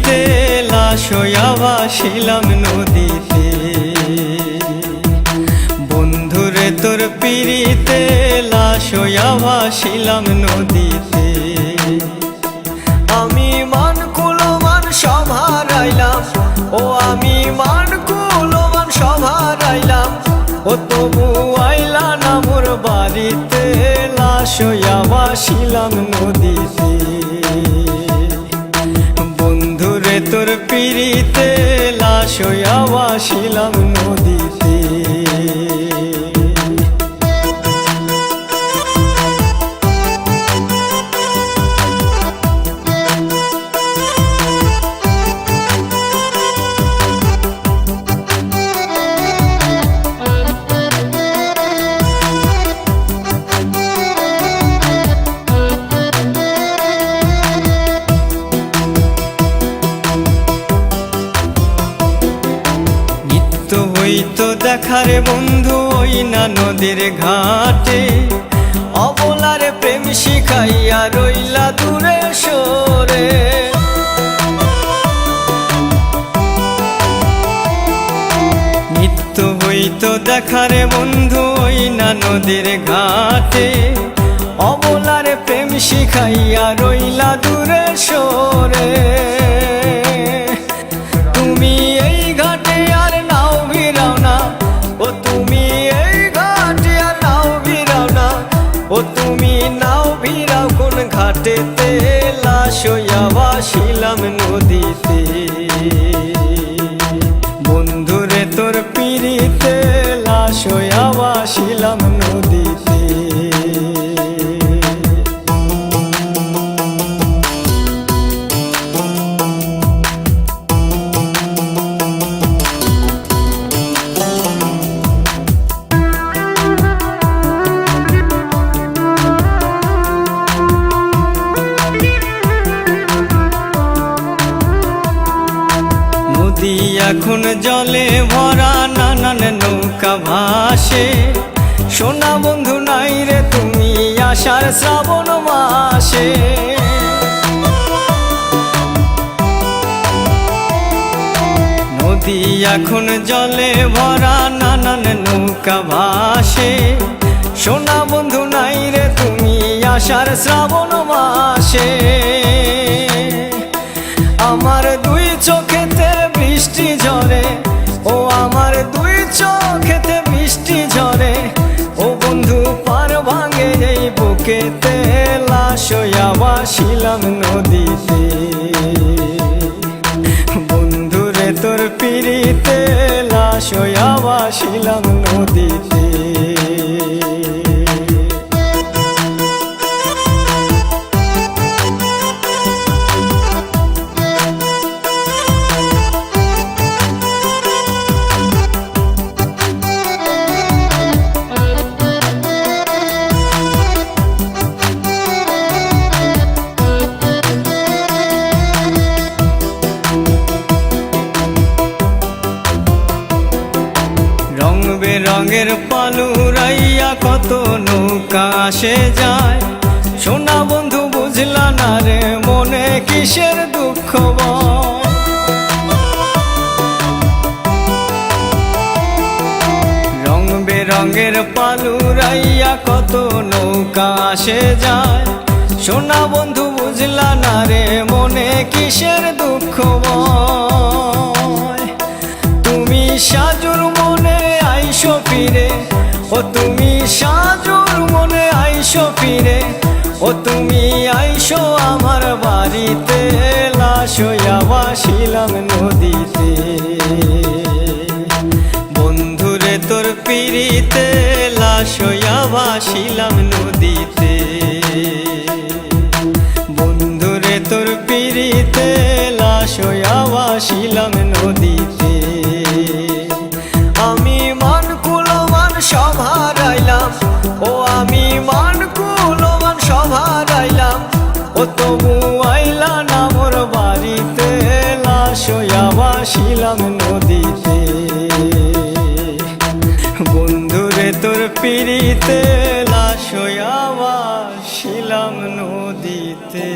পিড়িতে লাশ হইয়া ভাসিলাম নদীতে। বন্ধুরে তোর পিড়িতে লাশ হইয়া ভাসিলাম নদীতে। আমি মান কুলমান সব হারাইলাম, ও আমি মান কুলমান সব হারাইলাম, ও তবু আইলা না মোর বাড়িতে, লাশ হইয়া ভাসিলাম নদীতে। বন্ধুরে তোর পিড়িতে লাশ হইয়া ভাসিলাম নদীতে। হইতো দেখারে বন্ধু ওই না নদীর ঘাটে, অবলারে প্রেম শিখাইয়া রইলা দূরে সরে। নিত্য হইতো দেখারে বন্ধু ওই না নদীর ঘাটে, অবলারে প্রেম শিখাইয়া রইলা দূরে সরে। তুমি এই ঘাটে আর নাও ভিড়াও না, ও তুমি এই ঘাটে আর নাও ভিড়াও না, ও তুমি নাও ভিড়াও কোন ঘাটেতে, লাশ হইয়া ভাসিলাম নদীতে। বন্ধুরে তোর পিড়িতে লাশ হইয়া ভাসিলাম নদীতে। এখন জলে ভরা নানান নৌকা ভাসে, সোনা বন্ধু নাই রে তুমি আষাঢ় শ্রাবণ মাসে। নদী এখন জলে ভরা নানান নৌকা ভাসে, সোনা বন্ধু নাই রে তুমি আষাঢ় শ্রাবণ মাসে। আমার দুই চোখেতে বৃষ্টি ঝরে, ও আমার দুই চোখেতে বৃষ্টি ঝরে, ও বন্ধু পার ভাঙে এই বুকেতে, লাশ হইয়া ভাসিলাম নদীতে। বন্ধুরে তোর পিড়িতে লাশ হইয়া ভাসিলাম নদীতে। রঙের পালুরাইয়া কত নৌকা আসে যায়, সোনা বন্ধু বুঝলা না রে মনে কিসের দুঃখ বল। রং বেরঙের পালুরাইয়া কত নৌকা আসে যায়, সোনা বন্ধু বুঝলা না রে মনে কিসের দুঃখ বল। তুমি সাজুর মনে আইসো ফিরে, ও তুমি সাজুর মনে আইসো ফিরে, ও তুমি আইসো আমার বাড়িতে, লাশ হইয়া ভাসিলাম নদীতে। বন্ধুরে তোর পিড়িতে লাশ হইয়া ভাসিলাম নদীতে। বন্ধুরে তোর পিড়িতে লাশ হইয়া ভাসিলাম নদীতে। আমি মান কুলমান সব হারাইলাম, ও আমি মান কুলমান সব হারাইলাম, ও তবু আইলা না মোর বাড়িতে, লাশ হইয়া ভাসিলাম নদীতে। বন্ধুরে তোর পিড়িতে লাশ হইয়া ভাসিলাম নদীতে।